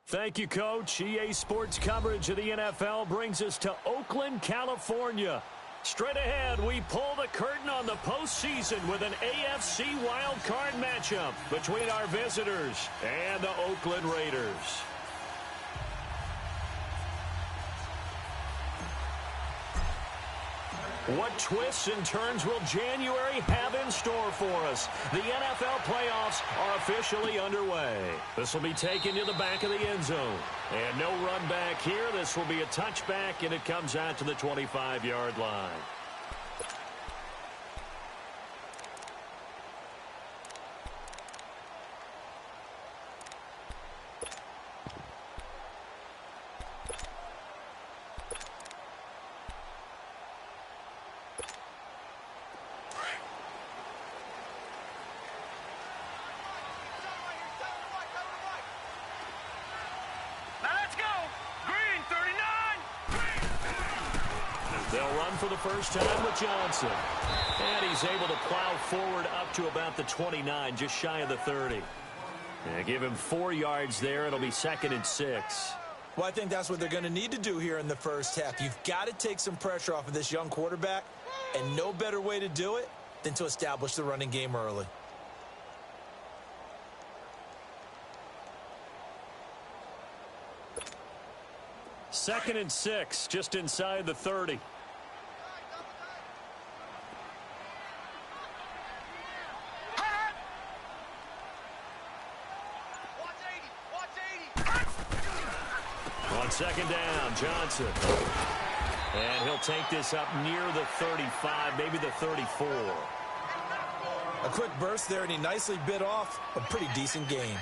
Thank you, Coach. EA Sports coverage of the NFL brings us to Oakland, California. Straight ahead, we pull the curtain on the postseason with an AFC wildcard matchup between our visitors and the Oakland Raiders. What twists and turns will January have in store for us? The NFL playoffs are officially underway. This will be taken to the back of the end zone. And no run back here. This will be a touchback, and it comes out to the 25-yard line. They'll run for the first time with Johnson. And he's able to plow forward up to about the 29, just shy of the 30. And give him 4 yards there. It'll be 2nd and 6. Well, I think that's what they're going to need to do here in the first half. You've got to take some pressure off of this young quarterback, and no better way to do it than to establish the running game early. Second and 6, just inside the 30. On second down, Johnson. And he'll take this up near the 35, maybe the 34. A quick burst there, and he nicely bit off a pretty decent gain.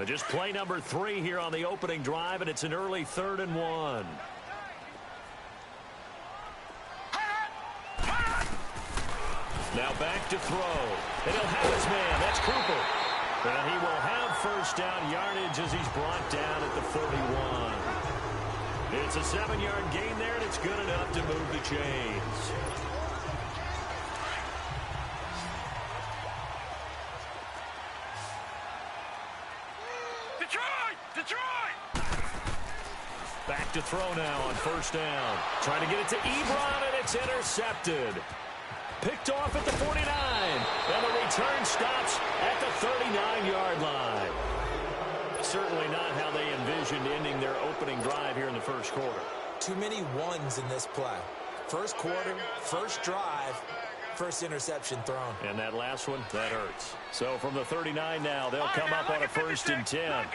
Just play number 3 here on the opening drive, and it's an early 3rd and 1. Now back to throw. And he'll have his man. That's Cooper. And he will have first down yardage as he's brought down at the 31. It's a 7-yard gain there, and it's good enough to move the chains. Back to throw now on first down. Trying to get it to Ebron, and it's intercepted. Picked off at the 49. And the return stops at the 39-yard line. Certainly not how they envisioned ending their opening drive here in the first quarter. Too many ones in this play. First quarter, first drive, first interception thrown. And that last one, that hurts. So from the 39 now, they'll come up on a 1st and 10.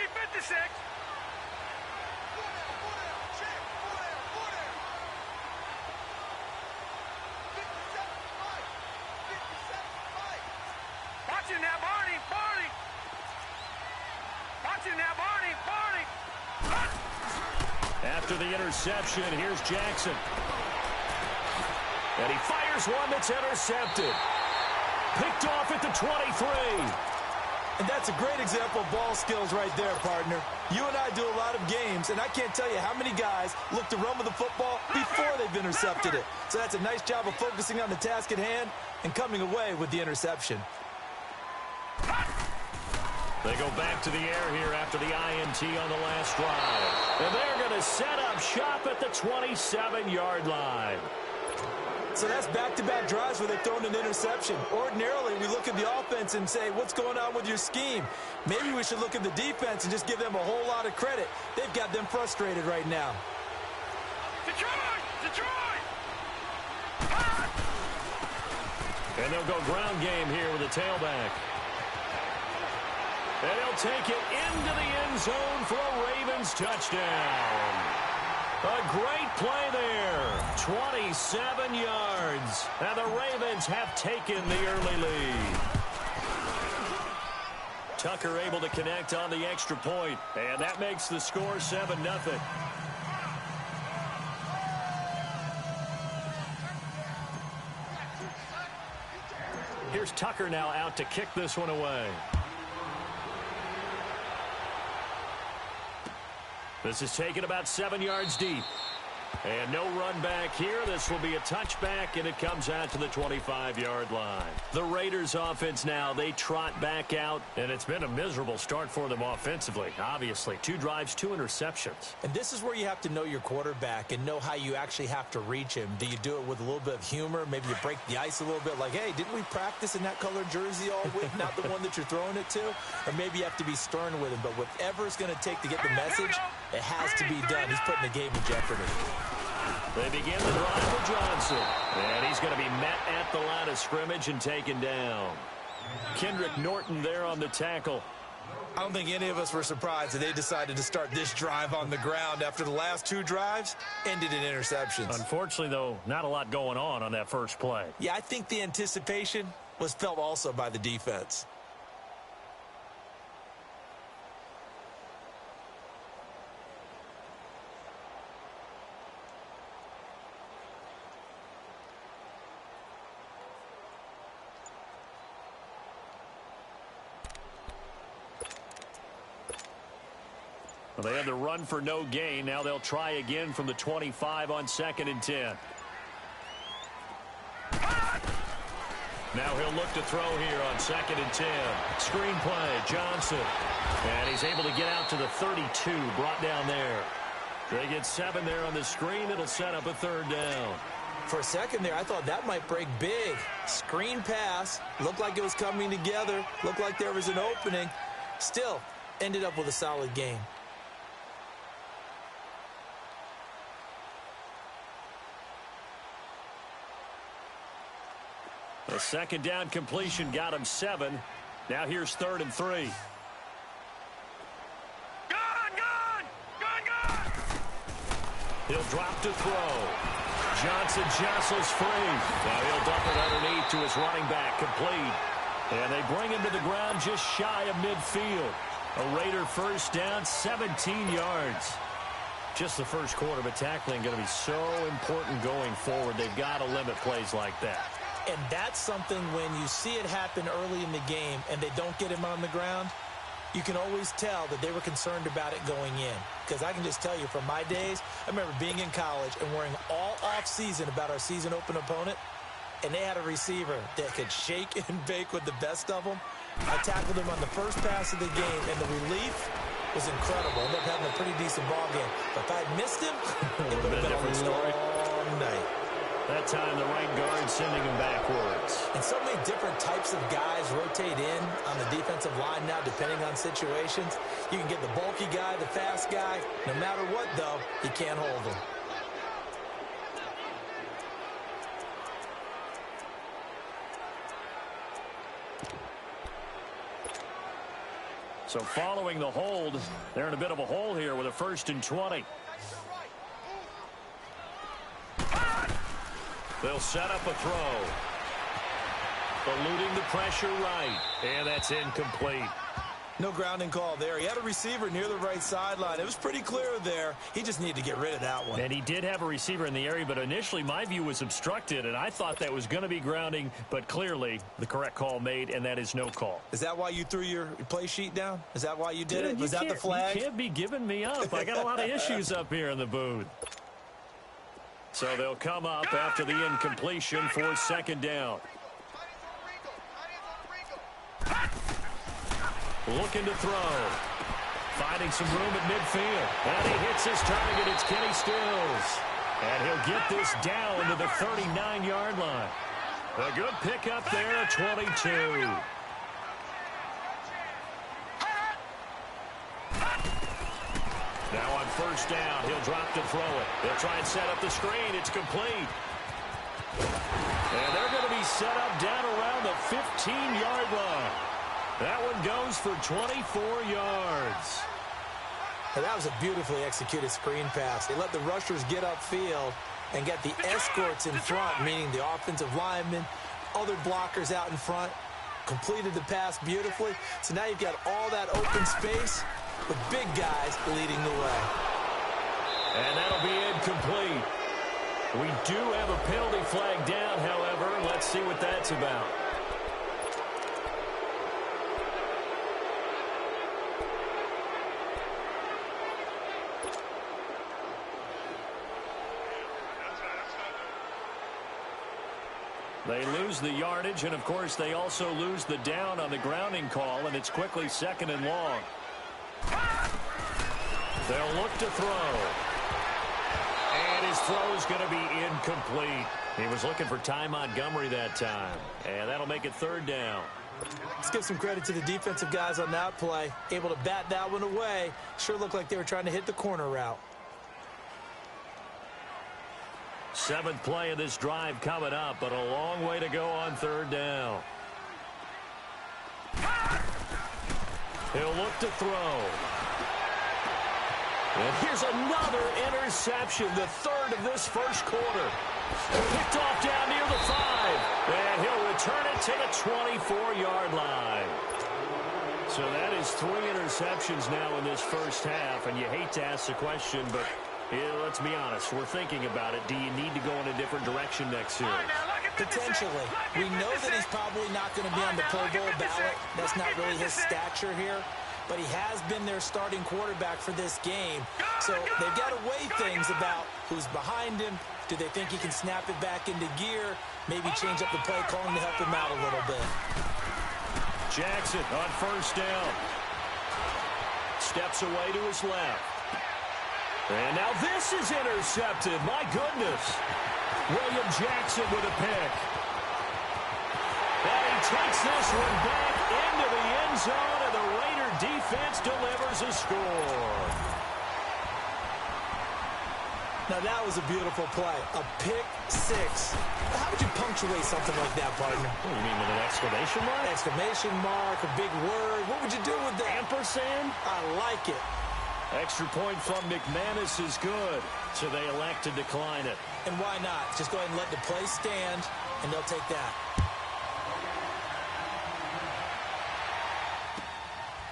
After the interception, here's Jackson. And he fires one that's intercepted. Picked off at the 23. And that's a great example of ball skills right there, partner. You and I do a lot of games, and I can't tell you how many guys look to run with the football before they've intercepted it. So that's a nice job of focusing on the task at hand and coming away with the interception. They go back to the air here after the INT on the last drive. And they're going to set up shop at the 27-yard line. So that's back-to-back drives where they've thrown an interception. Ordinarily, we look at the offense and say, what's going on with your scheme? Maybe we should look at the defense and just give them a whole lot of credit. They've got them frustrated right now. Detroit! And they'll go ground game here with a tailback. And he'll take it into the end zone for a Ravens touchdown. A great play there. 27 yards. And the Ravens have taken the early lead. Tucker able to connect on the extra point. And that makes the score 7-0. Here's Tucker now out to kick this one away. This is taken about 7 yards deep. And no run back here. This will be a touchback, and it comes out to the 25-yard line. The Raiders offense now, they trot back out, and it's been a miserable start for them offensively, obviously. 2 drives, 2 interceptions. And this is where you have to know your quarterback and know how you actually have to reach him. Do you do it with a little bit of humor? Maybe you break the ice a little bit like, hey, didn't we practice in that colored jersey all week, not the one that you're throwing it to? Or maybe you have to be stern with him. But whatever it's going to take to get the message, it has to be done. He's putting the game in jeopardy. They begin the drive with Johnson. And he's going to be met at the line of scrimmage and taken down. Kendrick Norton there on the tackle. I don't think any of us were surprised that they decided to start this drive on the ground after the last 2 drives ended in interceptions. Unfortunately, though, not a lot going on that first play. Yeah, I think the anticipation was felt also by the defense. Well, they had the run for no gain. Now they'll try again from the 25 on 2nd and 10. Now he'll look to throw here on 2nd and 10. Screen play, Johnson. And he's able to get out to the 32, brought down there. They get 7 there on the screen. It'll set up a 3rd down. For a second there, I thought that might break big. Screen pass. Looked like it was coming together. Looked like there was an opening. Still, ended up with a solid game. The 2nd down completion got him 7. Now here's 3rd and 3. He'll drop to throw. Johnson jostles free. Now he'll dump it underneath to his running back, complete. And they bring him to the ground just shy of midfield. A Raider 1st down, 17 yards. Just the first quarter, but tackling going to be so important going forward. They've got to limit plays like that. And that's something when you see it happen early in the game and they don't get him on the ground, you can always tell that they were concerned about it going in. Because I can just tell you from my days, I remember being in college and worrying all off-season about our season open opponent, and they had a receiver that could shake and bake with the best of them. I tackled him on the first pass of the game, and the relief was incredible. Ended up having a pretty decent ball game. But if I had missed him, it would have been a different story all night. That time, the right guard sending him backwards. And so many different types of guys rotate in on the defensive line now, depending on situations. You can get the bulky guy, the fast guy. No matter what, though, you can't hold them. So following the hold, they're in a bit of a hole here with a 1st and 20. They'll set up a throw. Eluding the pressure right. And that's incomplete. No grounding call there. He had a receiver near the right sideline. It was pretty clear there. He just needed to get rid of that one. And he did have a receiver in the area, but initially my view was obstructed, and I thought that was going to be grounding, but clearly the correct call made, and that is no call. Is that why you threw your play sheet down? Is that why you did it? Was that the flag? You can't be giving me up. I got a lot of issues up here in the booth. So they'll come up after the incompletion for 2nd down. Looking to throw. Finding some room at midfield. And he hits his target. It's Kenny Stills. And he'll get this down to the 39-yard line. A good pickup there at 22. Now on 1st down, he'll drop to throw it. They'll try and set up the screen. It's complete. And they're going to be set up down around the 15-yard line. That one goes for 24 yards. And that was a beautifully executed screen pass. They let the rushers get upfield and get the escorts in front, meaning the offensive linemen, other blockers out in front, completed the pass beautifully. So now you've got all that open space with big guys leading the way. And that'll be incomplete. We do have a penalty flag down, however. Let's see what that's about. They lose the yardage, and, of course, they also lose the down on the grounding call, and it's quickly 2nd and long. They'll look to throw. And his throw is going to be incomplete. He was looking for Ty Montgomery that time, and that'll make it 3rd down. Let's give some credit to the defensive guys on that play. Able to bat that one away. Sure looked like they were trying to hit the corner route. 7th play of this drive coming up, but a long way to go on 3rd down. He'll look to throw. And here's another interception, the 3rd of this first quarter. Picked off down near the 5. And he'll return it to the 24-yard line. So that is 3 interceptions now in this first half. And you hate to ask the question, but let's be honest. We're thinking about it. Do you need to go in a different direction next series? Potentially. We know that he's probably not going to be on the Pro Bowl ballot. That's not really his stature here. But he has been their starting quarterback for this game. So they've got to weigh things about who's behind him. Do they think he can snap it back into gear? Maybe change up the play calling to help him out a little bit. Jackson on 1st down. Steps away to his left. And now this is intercepted. My goodness. William Jackson with a pick. And he takes this one back into the end zone, and the Raider defense delivers a score. Now that was a beautiful play. A pick 6. How would you punctuate something like that, partner? What, you mean with an exclamation mark? Exclamation mark, a big word. What would you do with that? Ampersand? I like it. Extra point from McManus is good, so they elect to decline it. And why not? Just go ahead and let the play stand, and they'll take that.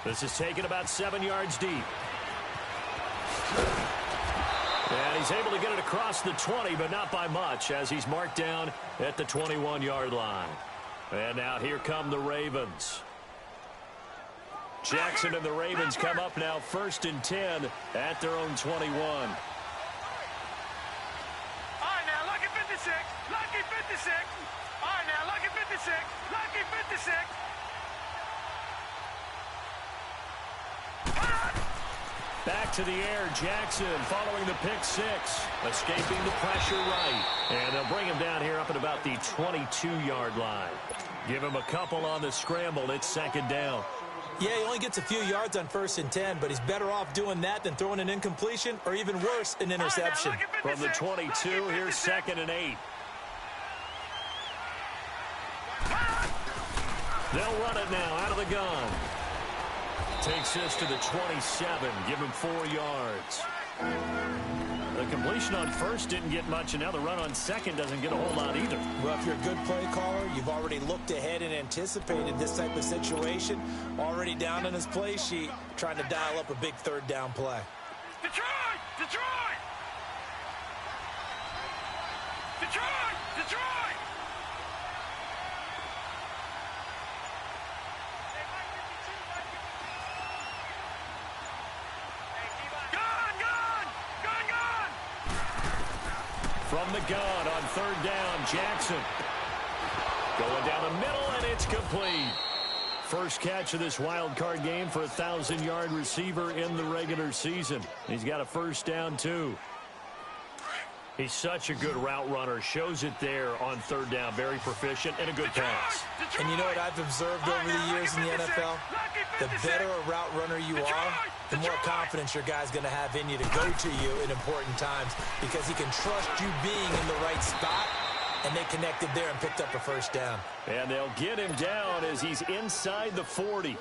This is taken about 7 yards deep. And he's able to get it across the 20, but not by much, as he's marked down at the 21-yard line. And now here come the Ravens. Jackson and the Ravens come up now 1st and 10 at their own 21. All right, now, lucky 56. Lucky 56. All right, now, lucky 56. Lucky 56. Back to the air, Jackson following the pick 6, escaping the pressure right. And they'll bring him down here up at about the 22-yard line. Give him a couple on the scramble. It's 2nd down. Yeah, he only gets a few yards on 1st and 10, but he's better off doing that than throwing an incompletion or even worse, an interception. From the 22, here's 2nd and 8. They'll run it now out of the gun. Takes this to the 27, give him 4 yards. The completion on 1st didn't get much, and now the run on 2nd doesn't get a whole lot either. Well, if you're a good play caller, you've already looked ahead and anticipated this type of situation. Already down on his play sheet, trying to dial up a big 3rd down play. Detroit! Detroit! Detroit! Detroit! From the gun on 3rd down, Jackson. Going down the middle, and it's complete. First catch of this wild card game for a 1,000-yard receiver in the regular season. He's got a 1st down, too. He's such a good route runner. Shows it there on 3rd down. Very proficient and a good pass. And you know what I've observed over the years in the NFL? The better a route runner you are, the more confidence your guy's going to have in you to go to you in important times because he can trust you being in the right spot, and they connected there and picked up a 1st down. And they'll get him down as he's inside the 40.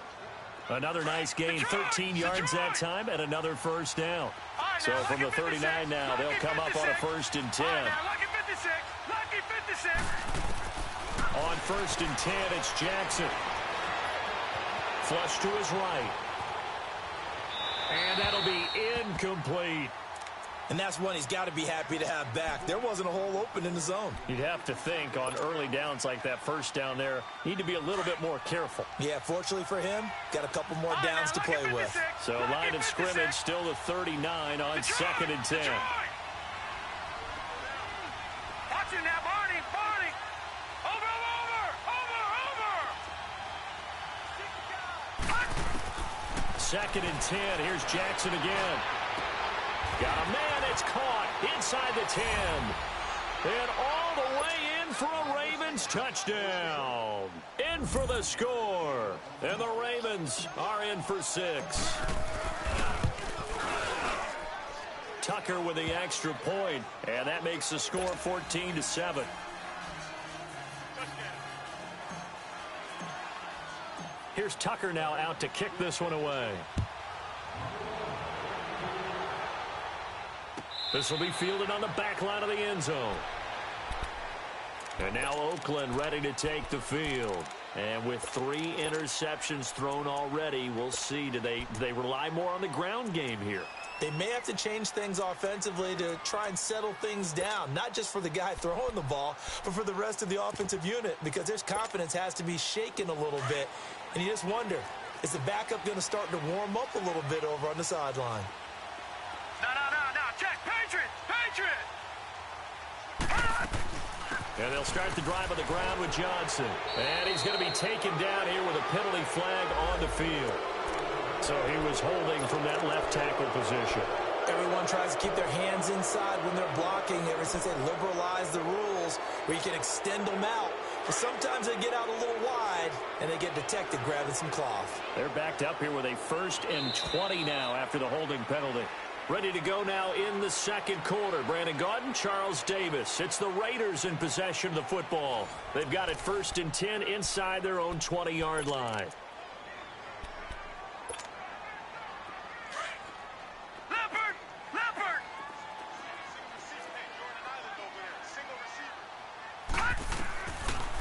Another nice gain, 13 yards that time, and another 1st down. So from the 39 now, they'll come up on a 1st and 10. On 1st and 10, it's Jackson. Flush to his right. And that'll be incomplete. And that's one he's got to be happy to have back. There wasn't a hole open in the zone. You'd have to think on early downs like that 1st down there, need to be a little bit more careful. Yeah, fortunately for him, got a couple more downs to play with. So line of scrimmage still the 39 on 2nd and 10. Watch it now, Barney. Barney. Over. 2nd and 10. Here's Jackson again. Got a man. It's caught inside the 10. And all the way in for a Ravens touchdown. In for the score. And the Ravens are in for 6. Tucker with the extra point, and that makes the score 14-7. Here's Tucker now out to kick this one away. This will be fielded on the back line of the end zone. And now Oakland ready to take the field. And with 3 interceptions thrown already, we'll see. Do they rely more on the ground game here? They may have to change things offensively to try and settle things down, not just for the guy throwing the ball, but for the rest of the offensive unit, because their confidence has to be shaken a little bit. And you just wonder, is the backup going to start to warm up a little bit over on the sideline? No. Check. Patriot. And they'll start the drive on the ground with Johnson. And he's going to be taken down here with a penalty flag on the field. So he was holding from that left tackle position. Everyone tries to keep their hands inside when they're blocking ever since they liberalized the rules where you can extend them out. But sometimes they get out a little wide and they get detected grabbing some cloth. They're backed up here with a 1st and 20 now after the holding penalty. Ready to go now in the second quarter. Brandon Gaudin, Charles Davis. It's the Raiders in possession of the football. They've got it 1st and 10 inside their own 20-yard line. Leopard.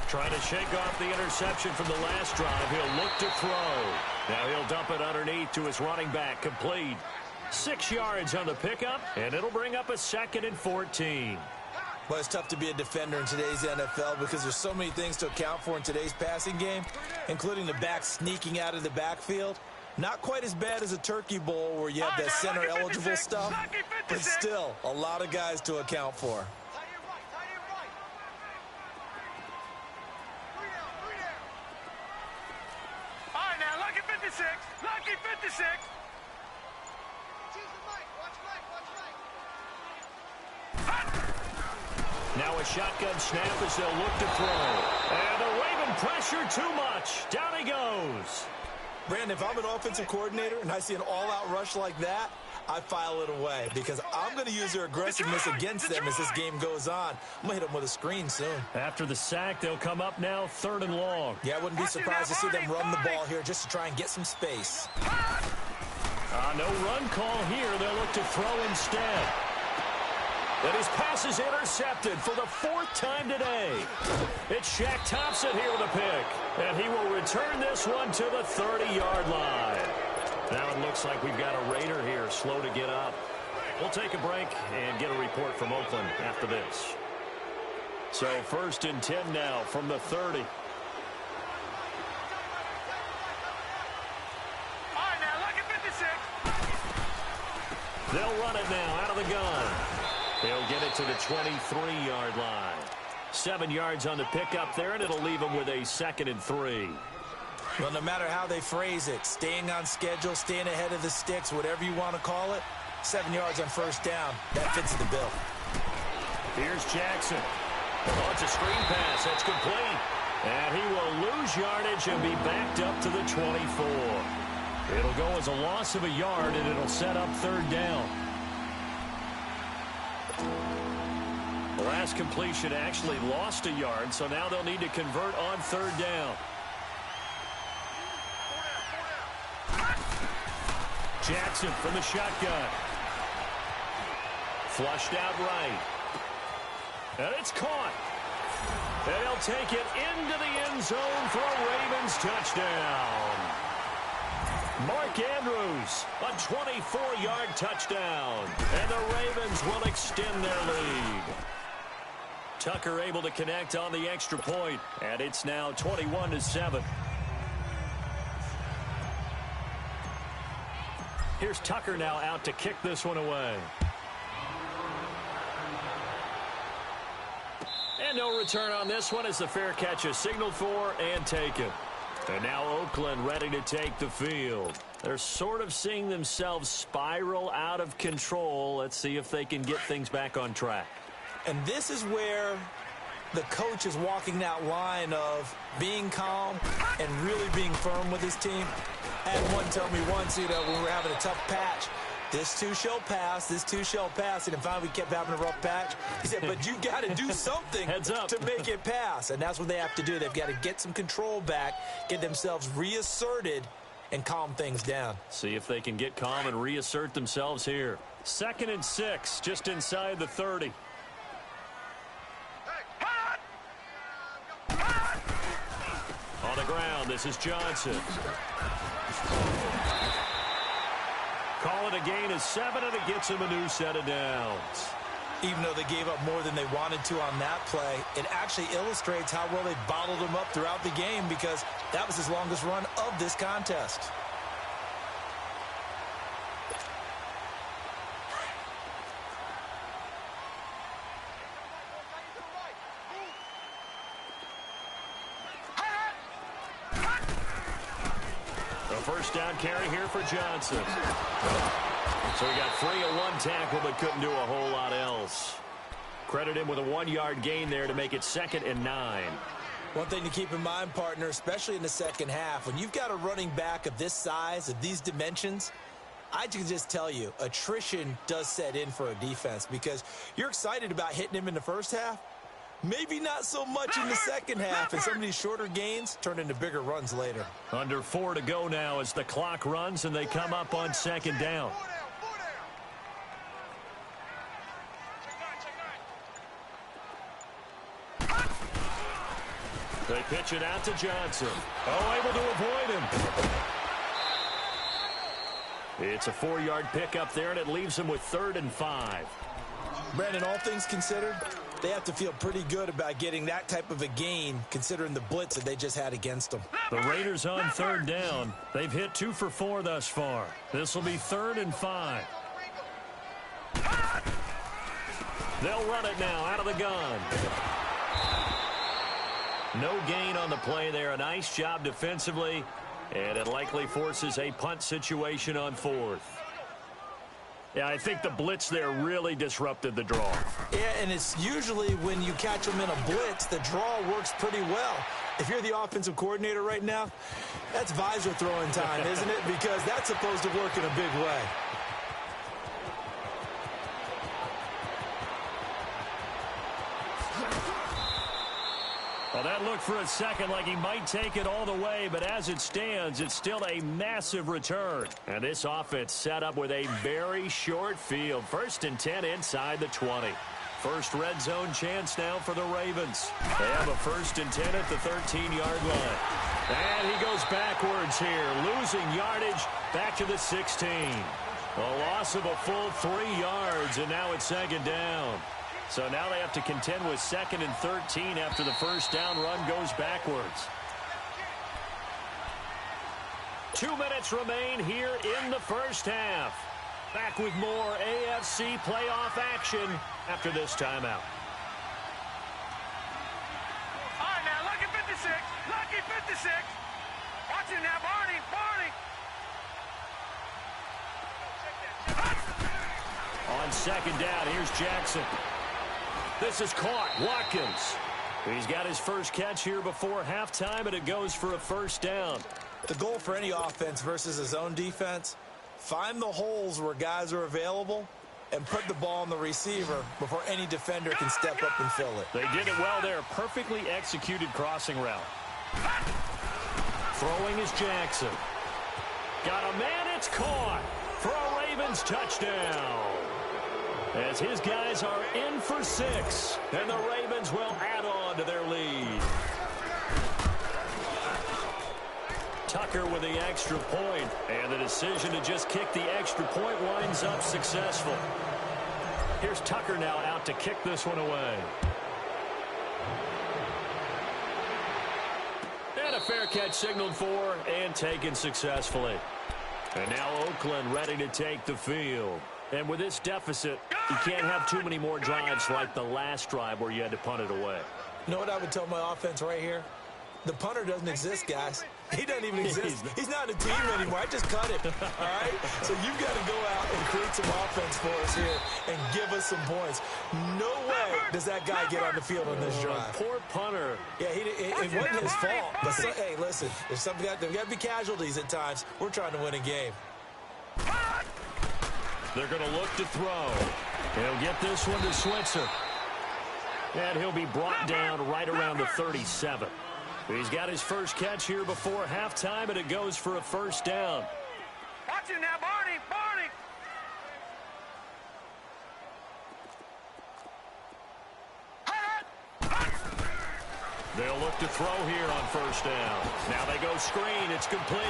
Trying to shake off the interception from the last drive. He'll look to throw. Now he'll dump it underneath to his running back. Complete. 6 yards on the pickup, and it'll bring up a 2nd and 14. Well, it's tough to be a defender in today's NFL because there's so many things to account for in today's passing game, including the back sneaking out of the backfield. Not quite as bad as a turkey bowl where you have that center-eligible stuff, but still a lot of guys to account for. All right, now, lucky 56. Lucky 56. Now a shotgun snap as they'll look to throw. And the Raven pressure too much. Down he goes. Brandon, if I'm an offensive coordinator and I see an all-out rush like that, I file it away because I'm going to use their aggressiveness against them as this game goes on. I'm going to hit them with a screen soon. After the sack, they'll come up now 3rd and long. Yeah, I wouldn't be surprised to see them run the ball here just to try and get some space. No run call here. They'll look to throw instead. And his pass is intercepted for the 4th time today. It's Shaq Thompson here with a pick. And he will return this one to the 30-yard line. Now it looks like we've got a Raider here slow to get up. We'll take a break and get a report from Oakland after this. So 1st and 10 now from the 30. All right, now, lucky 56. They'll run it now out of the gun. They'll get it to the 23-yard line. 7 yards on the pickup there, and it'll leave them with a 2nd and 3. Well, no matter how they phrase it, staying on schedule, staying ahead of the sticks, whatever you want to call it, 7 yards on 1st down, that fits the bill. Here's Jackson. Oh, it's a screen pass. That's complete. And he will lose yardage and be backed up to the 24. It'll go as a loss of a yard, and it'll set up 3rd down. The last completion actually lost a yard, so now they'll need to convert on 3rd down. Jackson from the shotgun. Flushed out right. And it's caught. And he'll take it into the end zone for a Ravens touchdown. Mark Andrews, a 24-yard touchdown. And the Ravens will extend their lead. Tucker able to connect on the extra point, and it's now 21-7. Here's Tucker now out to kick this one away. And no return on this one as the fair catch is signaled for and taken. And now Oakland ready to take the field. They're sort of seeing themselves spiral out of control. Let's see if they can get things back on track. And this is where the coach is walking that line of being calm and really being firm with his team. I had one tell me once, when we were having a tough patch, this too shall pass, this too shall pass. And finally we kept having a rough patch. He said, but you got to do something Heads up. to make it pass. And that's what they have to do. They've got to get some control back, get themselves reasserted, and calm things down. See if they can get calm and reassert themselves here. 2nd and 6, just inside the 30. On the ground, this is Johnson. Call it a gain of 7, and it gets him a new set of downs. Even though they gave up more than they wanted to on that play, it actually illustrates how well they bottled them up throughout the game, because that was his longest run of this contest. First down carry here for Johnson. So he got free of one tackle but couldn't do a whole lot else. Credit him with a 1-yard gain there to make it 2nd and 9. One thing to keep in mind, partner, especially in the second half, when you've got a running back of this size, of these dimensions, I can just tell you, attrition does set in for a defense, because you're excited about hitting him in the first half. Maybe not so much in the second half, and some of these shorter gains turn into bigger runs later. Under 4 to go now as the clock runs and they come up on 2nd down. They pitch it out to Johnson. Oh, able to avoid him. It's a 4-yard pickup there, and it leaves him with 3rd and 5. Brandon, all things considered, they have to feel pretty good about getting that type of a gain, considering the blitz that they just had against them. The Raiders on 3rd down. They've hit 2 for 4 thus far. This will be 3rd and 5. They'll run it now out of the gun. No gain on the play there. A nice job defensively, and it likely forces a punt situation on 4th. Yeah, I think the blitz there really disrupted the draw. Yeah, and it's usually when you catch them in a blitz, the draw works pretty well. If you're the offensive coordinator right now, that's visor throwing time, isn't it? Because that's supposed to work in a big way. Well, that looked for a second like he might take it all the way, but as it stands, it's still a massive return. And this offense set up with a very short field. 1st and 10 inside the 20. First red zone chance now for the Ravens. They have a 1st and 10 at the 13-yard line. And he goes backwards here, losing yardage back to the 16. A loss of a full 3 yards, and now it's 2nd down. So now they have to contend with 2nd and 13 after the first down run goes backwards. 2 minutes remain here in the first half. Back with more AFC playoff action after this timeout. All right, now, lucky 56. Lucky 56. Watch it now, Barney. Barney. On 2nd down, here's Jackson. This is caught. Watkins. He's got his first catch here before halftime, and it goes for a 1st down. The goal for any offense versus a zone defense, find the holes where guys are available and put the ball on the receiver before any defender can step up and fill it. They did it well there. Perfectly executed crossing route. Throwing is Jackson. Got a man. It's caught for a Ravens touchdown. As his guys are in for 6, and the Ravens will add on to their lead. Tucker with the extra point, and the decision to just kick the extra point winds up successful. Here's Tucker now out to kick this one away. And a fair catch signaled for and taken successfully. And now Oakland ready to take the field. And with this deficit, you can't have too many more drives like the last drive where you had to punt it away. You know what I would tell my offense right here? The punter doesn't exist, guys. He doesn't even exist. He's not in the team anymore. I just cut him, all right? So you've got to go out and create some offense for us here and give us some points. No way does that guy get on the field on this drive. Poor punter. Yeah, it wasn't his fault. But hey, listen, there's got to be casualties at times. We're trying to win a game. They're going to look to throw. He'll get this one to Switzer. And he'll be brought down right around the 37. He's got his first catch here before halftime, and it goes for a first down. Watch him now, Barney. Barney. They'll look to throw here on first down. Now they go screen. It's complete.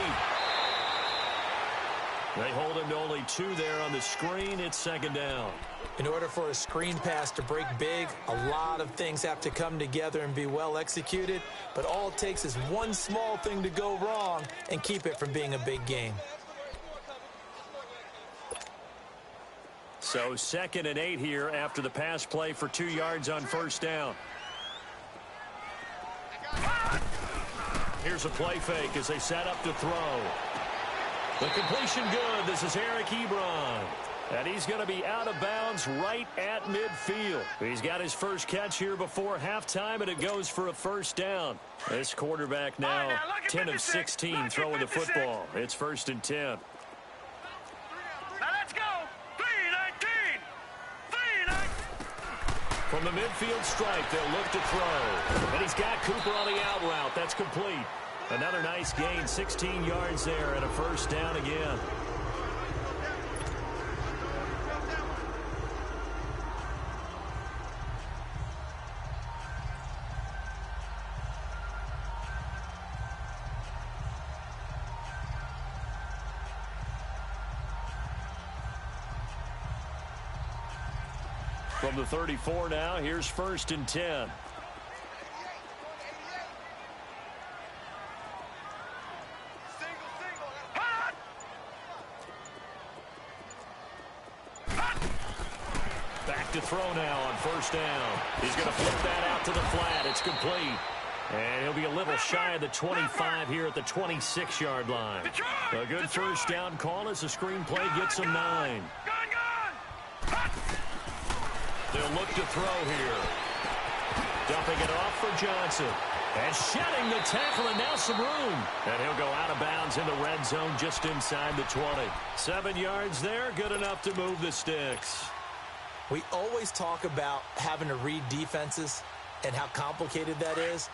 They hold him to only 2 there on the screen. It's second down. In order for a screen pass to break big, a lot of things have to come together and be well executed, but all it takes is one small thing to go wrong and keep it from being a big game. So 2nd and 8 here after the pass play for 2 yards on first down. Here's a play fake as they set up to throw. The completion good. This is Eric Ebron. And he's going to be out of bounds right at midfield. He's got his first catch here before halftime, and it goes for a first down. This quarterback now 10 of 16 throwing the football. It's 1st and 10. Now let's go. 3-19. 3-19. From the midfield stripe, they'll look to throw. And he's got Cooper on the out route. That's complete. Another nice gain, 16 yards there, and a first down again. From the 34 now, here's 1st and 10. Back to throw now on first down. He's going to flip that out to the flat. It's complete. And he'll be a little shy of the 25 here at the 26-yard line. A good first down call as the screenplay gets him 9. They'll look to throw here. Dumping it off for Johnson. And shedding the tackle, and now some room. And he'll go out of bounds in the red zone just inside the 20. 7 yards there, good enough to move the sticks. We always talk about having to read defenses and how complicated that is.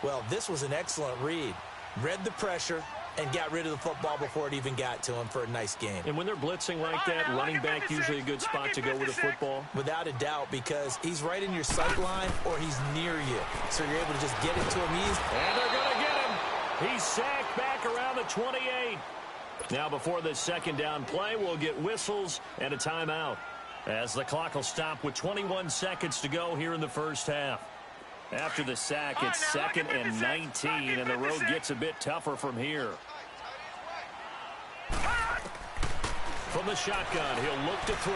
Well, this was an excellent read. Read the pressure and got rid of the football before it even got to him for a nice gain. And when they're blitzing like that, running back usually a good spot to go with the football? Without a doubt, because he's right in your sight line or he's near you. So you're able to just get it to him easy. And they're going to get him. He's sacked back around the 28. Now before this second down play, we'll get whistles and a timeout, as the clock will stop with 21 seconds to go here in the first half. After the sack, it's 2nd and 19, and the road gets a bit tougher from here. From the shotgun, he'll look to throw.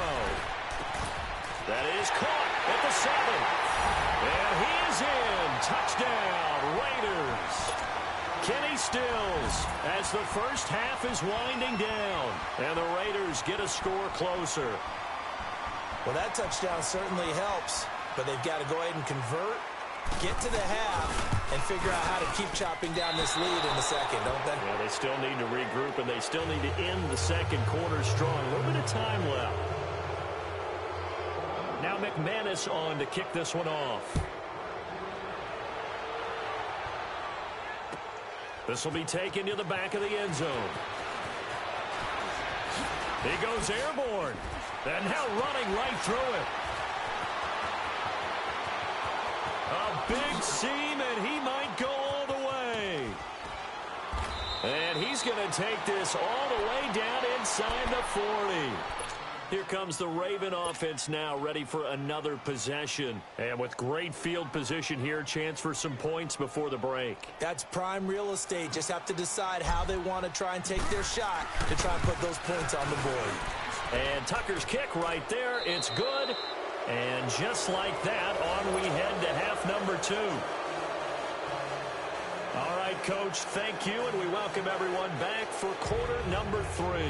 That is caught at the 7. And he is in. Touchdown, Raiders. Kenny Stills as the first half is winding down, and the Raiders get a score closer. Well, that touchdown certainly helps, but they've got to go ahead and convert, get to the half, and figure out how to keep chopping down this lead in the second, don't they? Yeah, they still need to regroup, and they still need to end the second quarter strong. A little bit of time left. Now McManus on to kick this one off. This will be taken to the back of the end zone. He goes airborne. And now running right through it. A big seam, and he might go all the way. And he's going to take this all the way down inside the 40. Here comes the Raven offense now, ready for another possession. And with great field position here, chance for some points before the break. That's prime real estate. Just have to decide how they want to try and take their shot to try and put those points on the board. And Tucker's kick right there. It's good. And just like that, on we head to half number 2. All right, Coach, thank you, and we welcome everyone back for quarter number 3.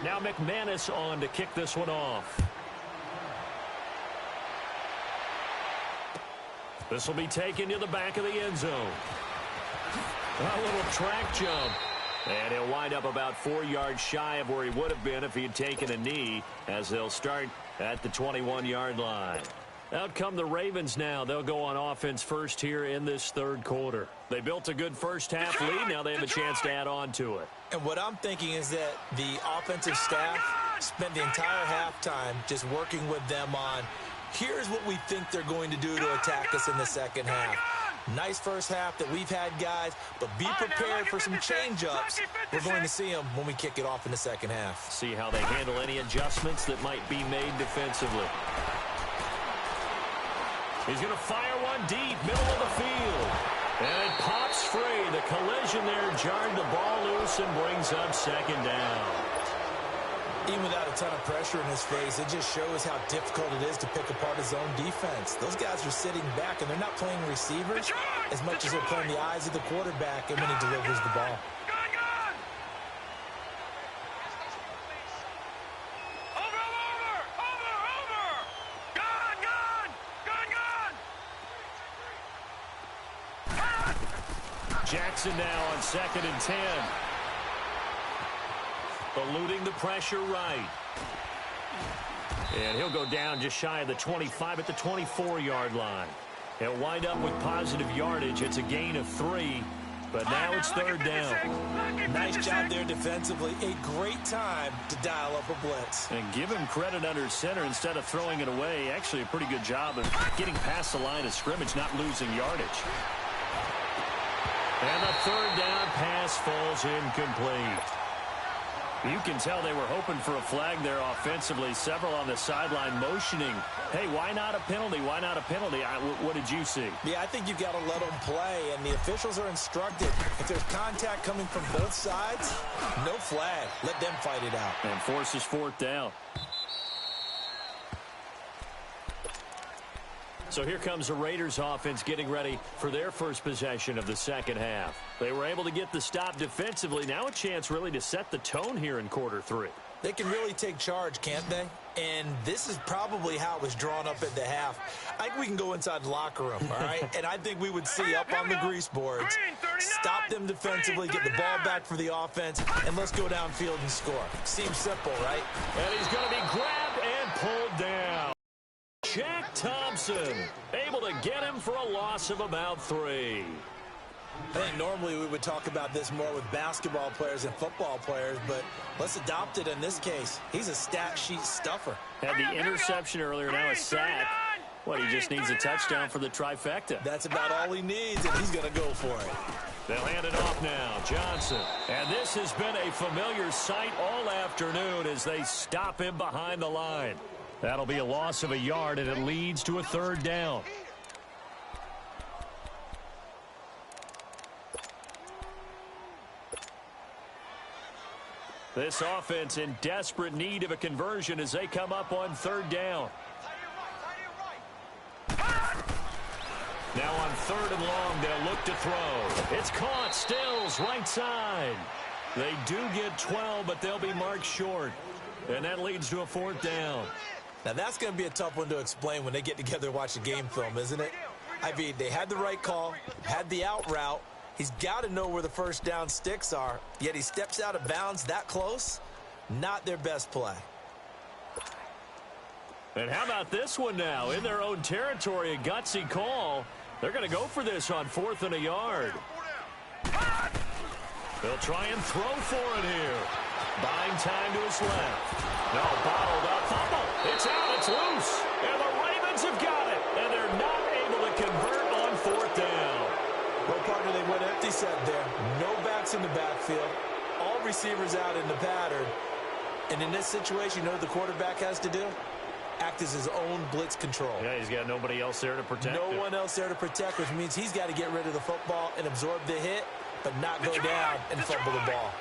Now McManus on to kick this one off. This will be taken to the back of the end zone. A little track jump. And he'll wind up about 4 yards shy of where he would have been if he had taken a knee, as they'll start at the 21-yard line. Out come the Ravens now. They'll go on offense first here in this third quarter. They built a good first-half lead. Now they have a chance to add on to it. And what I'm thinking is that the offensive staff spent the entire halftime just working with them on, here's what we think they're going to do to attack us in the second half. Nice first half that we've had, guys, but be prepared for some change-ups. We're going to see them when we kick it off in the second half. See how they handle any adjustments that might be made defensively. He's going to fire one deep, middle of the field. And it pops free. The collision there jarred the ball loose and brings up second down. Even without a ton of pressure in his face, it just shows how difficult it is to pick apart his own defense. Those guys are sitting back, and they're not playing receivers as much as they're playing the eyes of the quarterback and when he delivers the ball. Jackson now on 2nd and 10. Eluding the pressure right. And he'll go down just shy of the 25 at the 24-yard line. He'll wind up with positive yardage. It's a gain of 3, but now it's third down. Nice job there defensively. A great time to dial up a blitz. And give him credit under center instead of throwing it away. Actually a pretty good job of getting past the line of scrimmage, not losing yardage. And the third down pass falls incomplete. You can tell they were hoping for a flag there offensively. Several on the sideline motioning, hey, why not a penalty? Why not a penalty? What did you see? Yeah, I think you've got to let them play, and the officials are instructed. If there's contact coming from both sides, no flag. Let them fight it out. And forces 4th down. So here comes the Raiders offense getting ready for their first possession of the second half. They were able to get the stop defensively. Now a chance really to set the tone here in quarter 3. They can really take charge, can't they? And this is probably how it was drawn up at the half. I think we can go inside the locker room, all right? And I think we would see up on the grease boards, stop them defensively, get the ball back for the offense, and let's go downfield and score. Seems simple, right? And he's going to be grabbed and pulled down. Jack Thompson able to get him for a loss of about 3. I think normally we would talk about this more with basketball players and football players, but let's adopt it in this case. He's a stat sheet stuffer. Had the interception earlier, now a sack. Well, he just needs a touchdown for the trifecta. That's about all he needs, and he's going to go for it. They'll hand it off now. Johnson. And this has been a familiar sight all afternoon as they stop him behind the line. That'll be a loss of a yard, and it leads to a third down. This offense in desperate need of a conversion as they come up on third down. Now on 3rd and long, they'll look to throw. It's caught. Stills right side. They do get 12, but they'll be marked short. And that leads to a 4th down. Now, that's going to be a tough one to explain when they get together and watch the game film, isn't it? I mean, they had the right call, had the out route. He's got to know where the first down sticks are, yet he steps out of bounds that close. Not their best play. And how about this one now? In their own territory, a gutsy call. They're going to go for this on 4th and a yard. They'll try and throw for it here. Buying time to his left. No, bottled up. Fumble. It's out. It's loose. And the Ravens have got it. And they're not able to convert on 4th down. Well, partner, they went empty set there. No backs in the backfield. All receivers out in the pattern. And in this situation, you know what the quarterback has to do? Act as his own blitz control. Yeah, he's got nobody else there to protect him. No one else there to protect, which means he's got to get rid of the football and absorb the hit, but not go down and fumble the ball.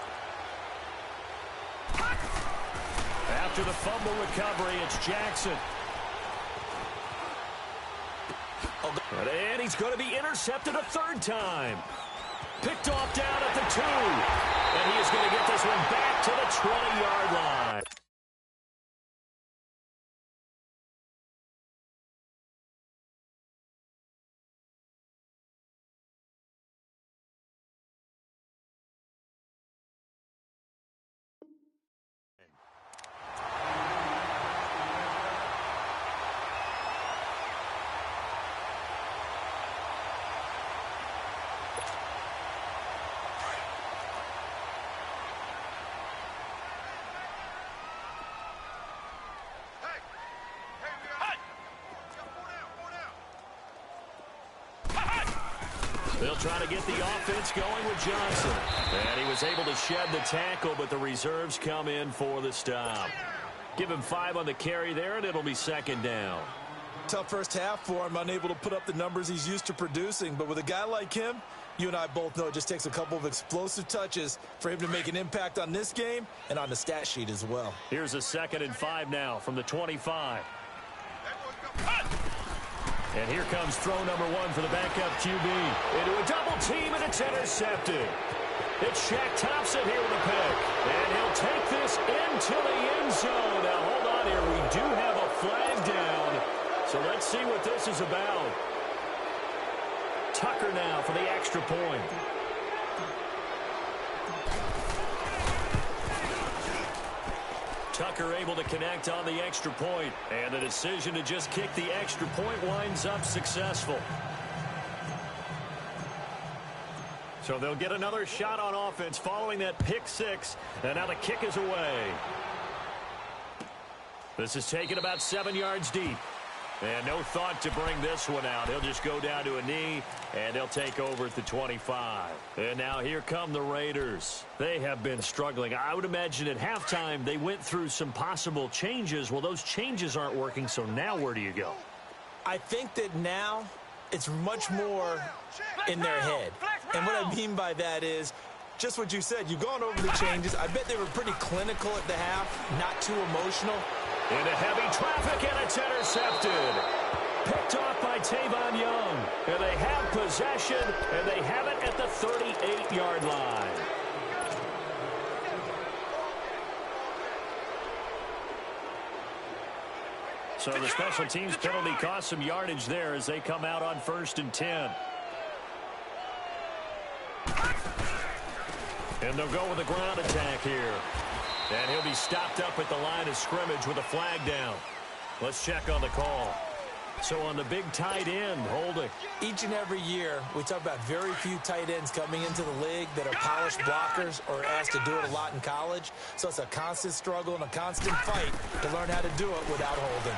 After the fumble recovery, it's Jackson. And he's going to be intercepted a third time. Picked off down at the 2. And he is going to get this one back to the 20-yard line. They'll try to get the offense going with Johnson. And he was able to shed the tackle, but the reserves come in for the stop. Give him 5 on the carry there, and it'll be second down. Tough first half for him, unable to put up the numbers he's used to producing. But with a guy like him, you and I both know it just takes a couple of explosive touches for him to make an impact on this game and on the stat sheet as well. Here's a 2nd and 5 now from the 25. And here comes throw number 1 for the backup QB. Into a double team, and it's intercepted. It's Shaq Thompson here with a pick. And he'll take this into the end zone. Now, hold on here. We do have a flag down. So let's see what this is about. Tucker now for the extra point. Tucker able to connect on the extra point, and the decision to just kick the extra point winds up successful. So they'll get another shot on offense following that pick 6, and now the kick is away. This is taken about 7 yards deep. And no thought to bring this one out. He'll just go down to a knee, and they'll take over at the 25. And now here come the Raiders. They have been struggling. I would imagine at halftime they went through some possible changes. Well, those changes aren't working, so now where do you go? I think that now it's much more in their head. And what I mean by that is just what you said. You've gone over the changes. I bet they were pretty clinical at the half, not too emotional. Into heavy traffic, and it's intercepted. Picked off by Tavon Young. And they have possession, and they have it at the 38-yard line. So the special teams penalty cost some yardage there as they come out on 1st and 10. And they'll go with a ground attack here. And he'll be stopped up at the line of scrimmage with a flag down. Let's check on the call. So on the big tight end, holding. Each and every year, we talk about very few tight ends coming into the league that are polished blockers or asked to do it a lot in college. So it's a constant struggle and a constant fight to learn how to do it without holding.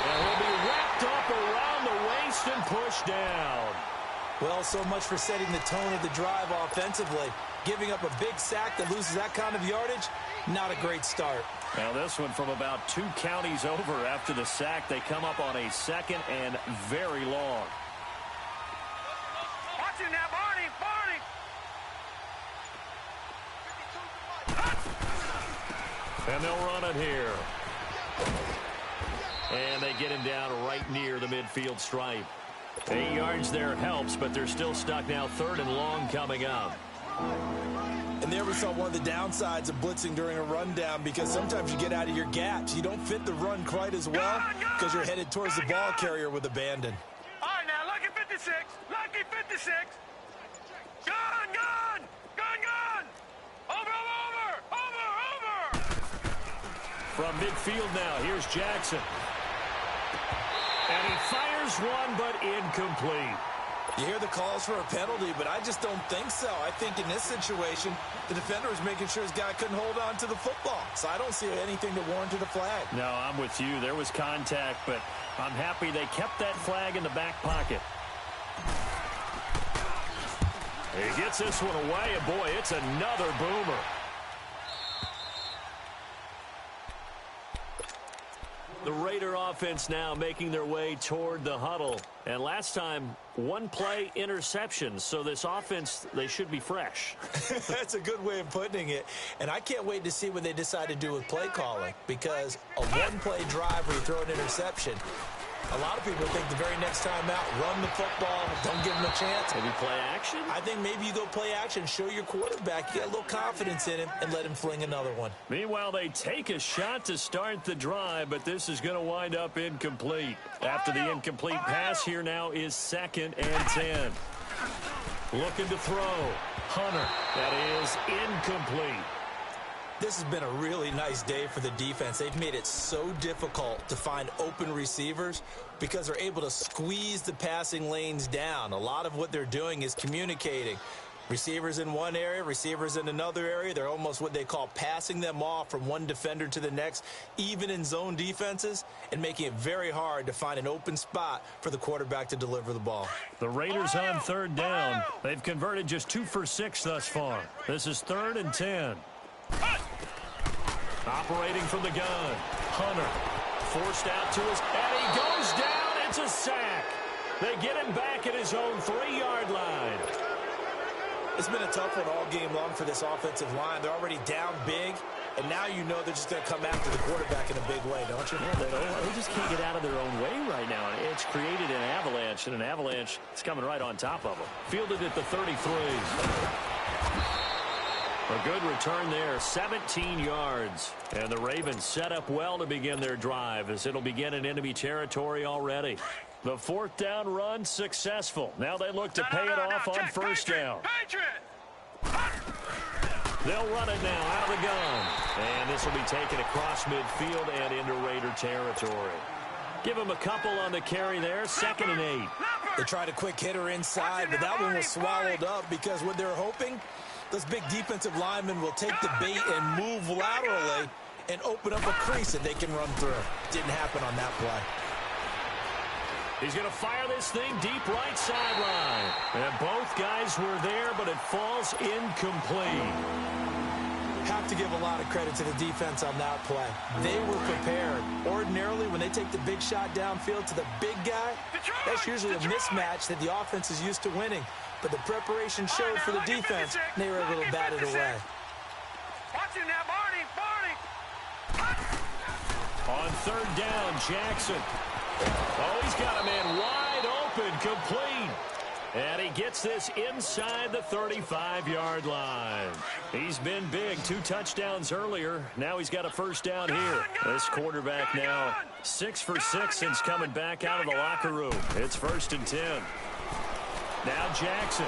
And he'll be wrapped up around the waist and pushed down. Well, so much for setting the tone of the drive offensively. Giving up a big sack that loses that kind of yardage, not a great start. Now this one from about 2 counties over after the sack. They come up on a 2nd and very long. Watch it now, Barney, Barney. And they'll run it here. And they get him down right near the midfield stripe. 8 yards there helps, but they're still stuck now. 3rd and long coming up. And there we saw one of the downsides of blitzing during a rundown, because sometimes you get out of your gaps. You don't fit the run quite as well because you're headed towards the ball carrier with abandon. All right, now, lucky 56. Lucky 56. Gun, gun. Gun, gun. Over. From midfield now, here's Jackson. And he fires one, but incomplete. You hear the calls for a penalty, but I just don't think so. I think in this situation, the defender was making sure his guy couldn't hold on to the football. So I don't see anything that warranted a flag. No, I'm with you. There was contact, but I'm happy they kept that flag in the back pocket. He gets this one away, and boy, it's another boomer. The Raider offense now making their way toward the huddle. And last time, 1-play interception. So this offense, they should be fresh. That's a good way of putting it. And I can't wait to see what they decide to do with play calling. Because a 1-play drive where you throw an interception, A lot of people think the very next time out, run the football, don't give him a chance. Maybe play action? I think maybe you go play action, show your quarterback you got a little confidence in him, and let him fling another one. Meanwhile, they take a shot to start the drive, but this is going to wind up incomplete. After the incomplete pass, here now is 2nd and 10. Looking to throw. Hunter. That is incomplete. This has been a really nice day for the defense. They've made it so difficult to find open receivers because they're able to squeeze the passing lanes down. A lot of what they're doing is communicating. Receivers in one area, receivers in another area. They're almost what they call passing them off from one defender to the next, even in zone defenses, and making it very hard to find an open spot for the quarterback to deliver the ball. The Raiders on 3rd down. They've converted just 2 for 6 thus far. This is 3rd and 10. Operating from the gun. Hunter forced out to his, and he goes down. It's a sack. They get him back at his own 3-yard line. It's been a tough one all game long for this offensive line. They're already down big, and now you know they're just going to come after the quarterback in a big way, don't you? Yeah, they just can't get out of their own way right now. It's created an avalanche, and an avalanche is coming right on top of them. Fielded at the 33. A good return there, 17 yards. And the Ravens set up well to begin their drive as it'll begin in enemy territory already. The 4th down run successful. Now they look to pay it off on 1st down. They'll run it now out of the gun. And this will be taken across midfield and into Raider territory. Give him a couple on the carry there, 2nd and 8. They tried a quick hitter inside, but that one was swallowed up because what they're hoping, those big defensive linemen will take the bait and move laterally and open up a crease that they can run through. Didn't happen on that play. He's going to fire this thing deep right sideline. And both guys were there, but it falls incomplete. Have to give a lot of credit to the defense on that play. They were prepared. Ordinarily, when they take the big shot downfield to the big guy, that's usually a mismatch that the offense is used to winning. But the preparation showed for the defense, and they were able to bat it away. Watching that, Barney. On 3rd down, Jackson. Oh, he's got a man wide open, complete. And he gets this inside the 35-yard line. He's been big, 2 touchdowns earlier. Now he's got a 1st down here. This quarterback now 6 for 6 since coming back out of the locker room. It's 1st and 10. Now Jackson.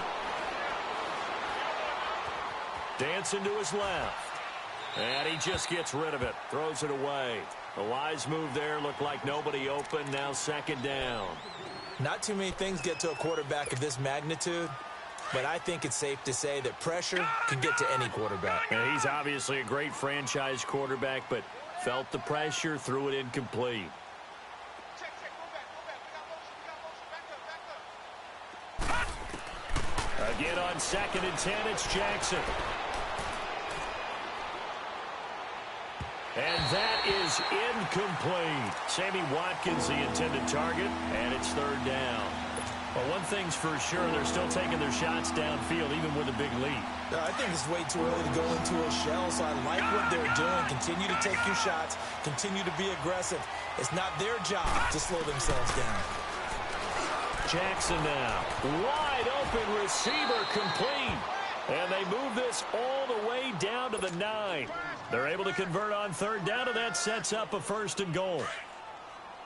Dancing to his left. And he just gets rid of it. Throws it away. The wise move there. Looked like nobody open. Now 2nd down. Not too many things get to a quarterback of this magnitude, but I think it's safe to say that pressure can get to any quarterback. And he's obviously a great franchise quarterback, but felt the pressure, threw it incomplete. Again on 2nd and 10, it's Jackson. And that is incomplete. Sammy Watkins, the intended target, and it's 3rd down. Well, one thing's for sure, they're still taking their shots downfield, even with a big lead. I think it's way too early to go into a shell, so I like what they're doing. Continue to take your shots. Continue to be aggressive. It's not their job to slow themselves down. Jackson now. Wide open receiver, complete. And they move this all the way down to the 9. They're able to convert on 3rd down, and that sets up a 1st and goal.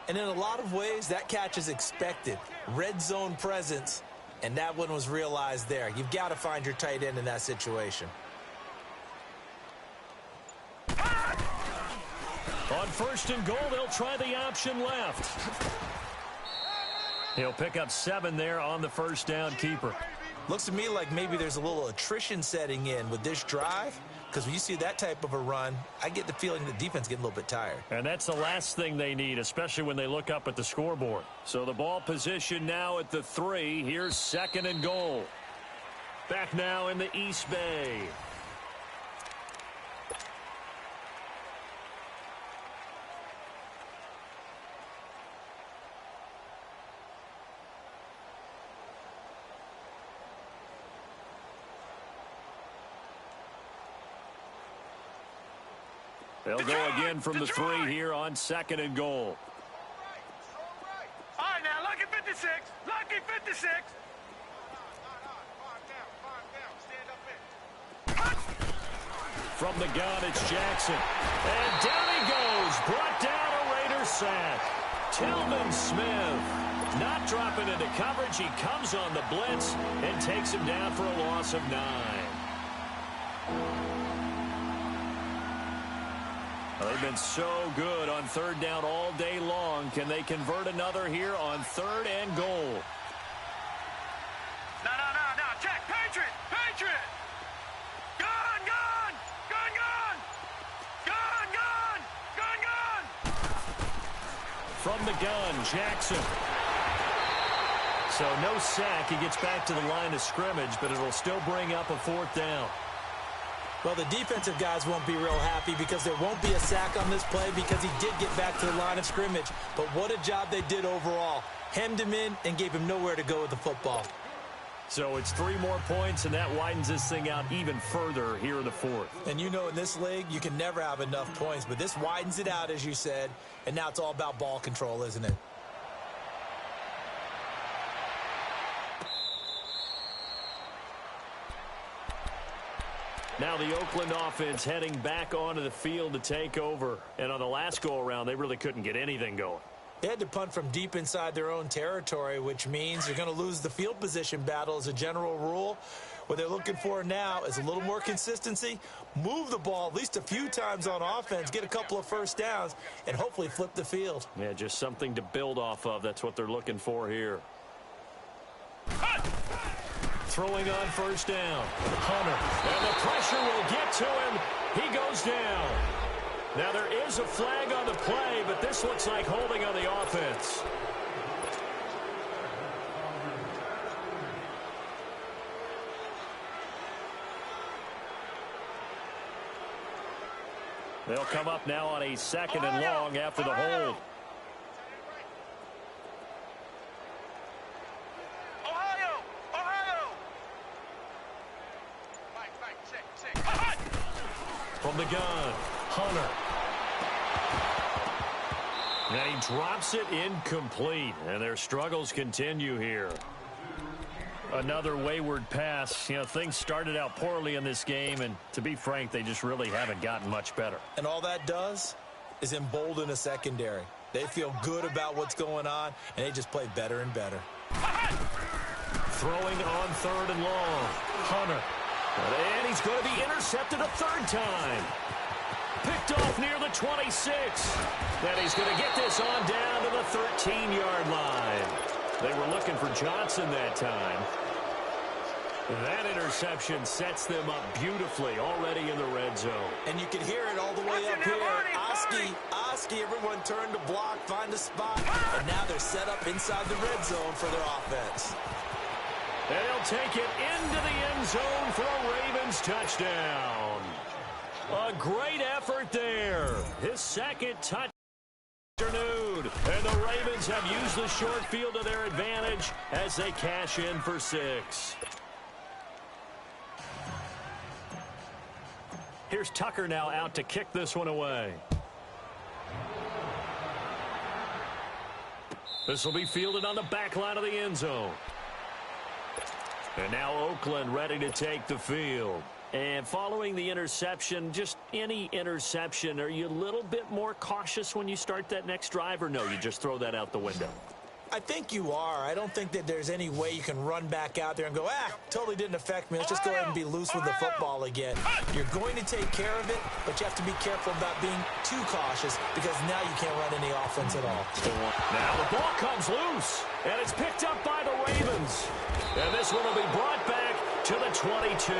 And in a lot of ways, that catch is expected. Red zone presence, and that one was realized there. You've got to find your tight end in that situation. On 1st and goal, they'll try the option left. He'll pick up 7 there on the 1st down keeper. Looks to me like maybe there's a little attrition setting in with this drive, because when you see that type of a run, I get the feeling the defense getting a little bit tired. And that's the last thing they need, especially when they look up at the scoreboard. So the ball position now at the 3. Here's 2nd and goal. Back now in the East Bay. They'll go again from the 3 here on 2nd and goal. 56. From the gun, it's Jackson. And down he goes. Brought down a Raiders sack. Tillman Smith not dropping into coverage. He comes on the blitz and takes him down for a loss of 9. Well, they've been so good on third down all day long. Can they convert another here on 3rd and goal? No. Check. Patriot. Gun. From the gun, Jackson. So no sack. He gets back to the line of scrimmage, but it'll still bring up a 4th down. Well, the defensive guys won't be real happy because there won't be a sack on this play because he did get back to the line of scrimmage. But what a job they did overall. Hemmed him in and gave him nowhere to go with the football. So it's 3 more points, and that widens this thing out even further here in the 4th. And you know in this league, you can never have enough points. But this widens it out, as you said. And now it's all about ball control, isn't it? Now the Oakland offense heading back onto the field to take over. And on the last go-around, they really couldn't get anything going. They had to punt from deep inside their own territory, which means you're going to lose the field position battle as a general rule. What they're looking for now is a little more consistency, move the ball at least a few times on offense, get a couple of first downs, and hopefully flip the field. Yeah, just something to build off of. That's what they're looking for here. Throwing on 1st down. Hunter. And the pressure will get to him. He goes down. Now there is a flag on the play, but this looks like holding on the offense. They'll come up now on a 2nd and long after the hold. From the gun, Hunter. Now he drops it incomplete, and their struggles continue here. Another wayward pass. You know, things started out poorly in this game, and to be frank, they just really haven't gotten much better. And all that does is embolden a secondary. They feel good about what's going on, and they just play better and better. Throwing on 3rd and long. Hunter. And he's going to be intercepted a 3rd time. Picked off near the 26. And he's going to get this on down to the 13-yard line. They were looking for Johnson that time. That interception sets them up beautifully already in the red zone. And you can hear it all the way up here. Oski, everyone turned to block, find a spot. And now they're set up inside the red zone for their offense. And he'll take it into the end zone for a Ravens touchdown. A great effort there. His 2nd touchdown. And the Ravens have used the short field to their advantage as they cash in for 6. Here's Tucker now out to kick this one away. This will be fielded on the back line of the end zone. And now Oakland ready to take the field. And following the interception, just any interception, are you a little bit more cautious when you start that next drive, or no, you just throw that out the window? I think you are. I don't think that there's any way you can run back out there and go, totally didn't affect me. Let's just go ahead and be loose with the football again. You're going to take care of it, but you have to be careful about being too cautious because now you can't run any offense at all. Now the ball comes loose, and it's picked up by the Ravens. And this one will be brought back to the 22.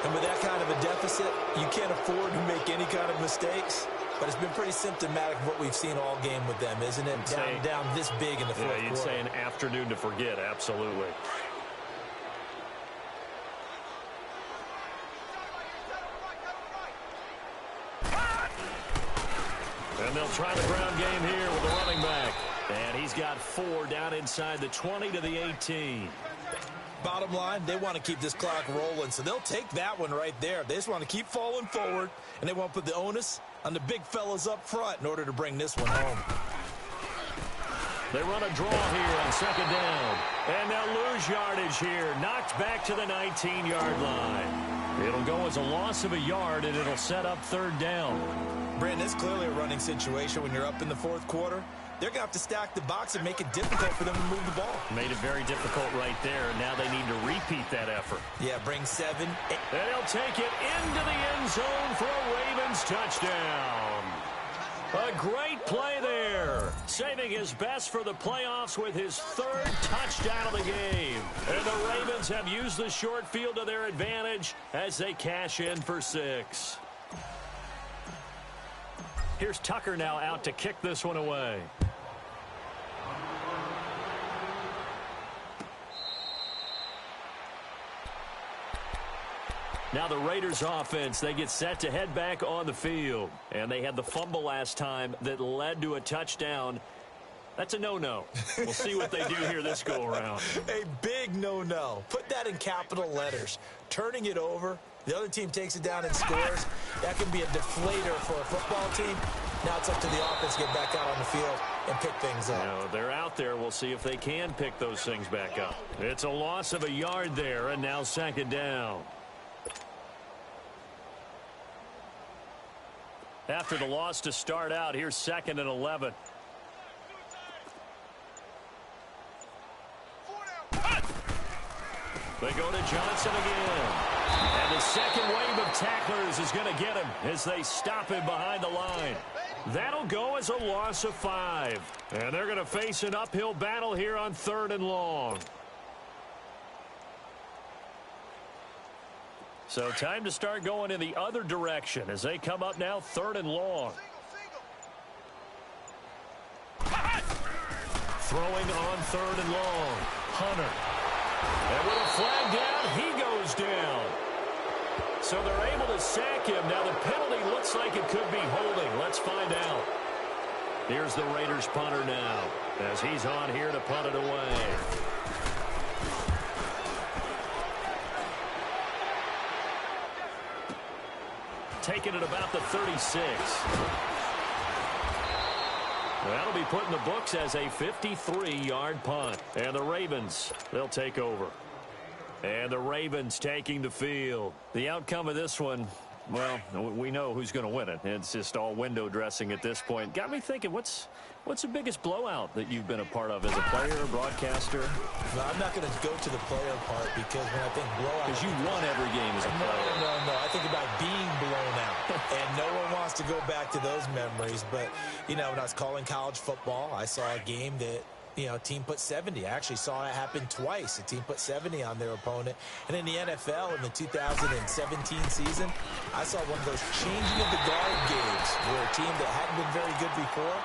And with that kind of a deficit, you can't afford to make any kind of mistakes. But it's been pretty symptomatic of what we've seen all game with them, isn't it? Down this big in the fourth quarter. Yeah, you'd say an afternoon to forget, absolutely. And they'll try the ground game here with the running back. And he's got 4 down inside the 20 to the 18. Bottom line, they want to keep this clock rolling, so they'll take that one right there. They just want to keep falling forward, and they want to put the onus on the big fellas up front in order to bring this one home. They run a draw here on second down. And they'll lose yardage here. Knocked back to the 19-yard line. It'll go as a loss of a yard, and it'll set up third down. Brandon, it's clearly a running situation when you're up in the fourth quarter. They're going to have to stack the box and make it difficult for them to move the ball. Made it very difficult right there. Now they need to repeat that effort. Yeah, bring 7. And he'll take it into the end zone for a Ravens touchdown. A great play there. Saving his best for the playoffs with his third touchdown of the game. And the Ravens have used the short field to their advantage as they cash in for 6. Here's Tucker now out to kick this one away. Now the Raiders offense, they get set to head back on the field. And they had the fumble last time that led to a touchdown. That's a no-no. We'll see what they do here this go-around. A big no-no. Put that in capital letters. Turning it over, the other team takes it down and scores. That can be a deflator for a football team. Now it's up to the offense to get back out on the field and pick things up. Now, they're out there. We'll see if they can pick those things back up. It's a loss of a yard there, and now second down. After the loss to start out, here's 2nd and 11. They go to Johnson again. And the second wave of tacklers is going to get him as they stop him behind the line. That'll go as a loss of 5. And they're going to face an uphill battle here on 3rd and long. So time to start going in the other direction as they come up now 3rd and long. Throwing on 3rd and long. Hunter. And with a flag down, he goes down. So they're able to sack him. Now the penalty looks like it could be holding. Let's find out. Here's the Raiders punter now as he's on here to punt it away. Taking it about the 36. That'll be put in the books as a 53-yard punt. And the Ravens, they'll take over. And the Ravens taking the field. The outcome of this one, well, we know who's going to win it. It's just all window dressing at this point. Got me thinking, what's the biggest blowout that you've been a part of as a player, broadcaster? No, I'm not going to go to the player part because when I think blowout... Because you won every game as a player. No. I think about being blown out. And no one wants to go back to those memories. But, you know, when I was calling college football, I saw a game that, you know, a team put 70. I actually saw it happen twice. A team put 70 on their opponent. And in the NFL, in the 2017 season, I saw one of those changing of the guard games where a team that hadn't been very good before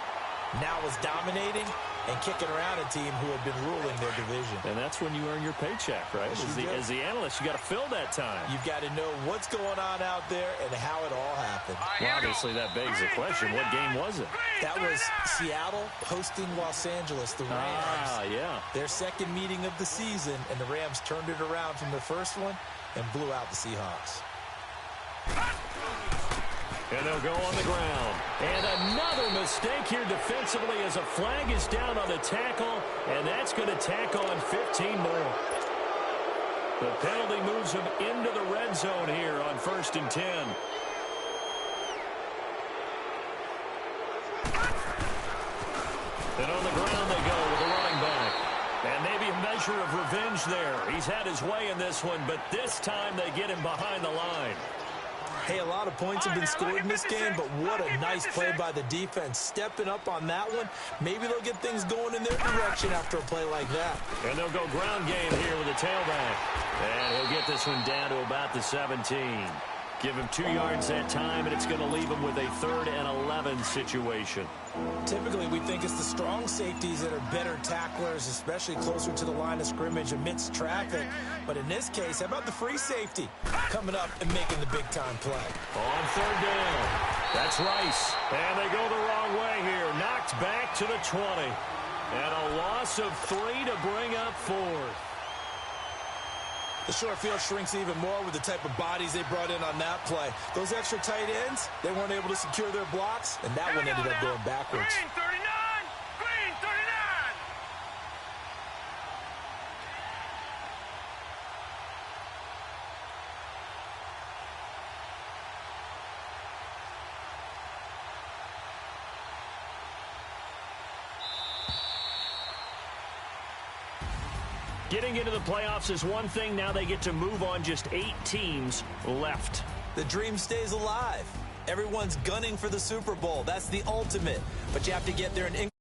now was dominating and kicking around a team who had been ruling their division. And that's when you earn your paycheck, right? As the analyst, you got to fill that time. You've got to know what's going on out there and how it all happened. Well, obviously, that begs the question, what game was it? That was Seattle hosting Los Angeles, the Rams. Yeah. Their second meeting of the season, and the Rams turned it around from their first one and blew out the Seahawks. And they'll go on the ground. And another mistake here defensively as a flag is down on the tackle, and that's going to tack on 15 more. The penalty moves him into the red zone here on 1st and 10. And on the ground they go with the running back. And maybe a measure of revenge there. He's had his way in this one, but this time they get him behind the line. Hey, a lot of points have been scored in this game, but what a nice play by the defense. Stepping up on that one, maybe they'll get things going in their direction after a play like that. And they'll go ground game here with a tailback. And he'll get this one down to about the 17. Give him 2 yards that time, and it's going to leave him with a 3rd and 11 situation. Typically, we think it's the strong safeties that are better tacklers, especially closer to the line of scrimmage amidst traffic. But in this case, how about the free safety coming up and making the big-time play? On 3rd down, that's Rice. And they go the wrong way here. Knocked back to the 20. And a loss of 3 to bring up 4th. The short field shrinks even more with the type of bodies they brought in on that play. Those extra tight ends, they weren't able to secure their blocks, and that one ended up going backwards. Green 39! Green 39! Getting into the playoffs is one thing. Now they get to move on. Just 8 teams left. The dream stays alive. Everyone's gunning for the Super Bowl. That's the ultimate. But you have to get there and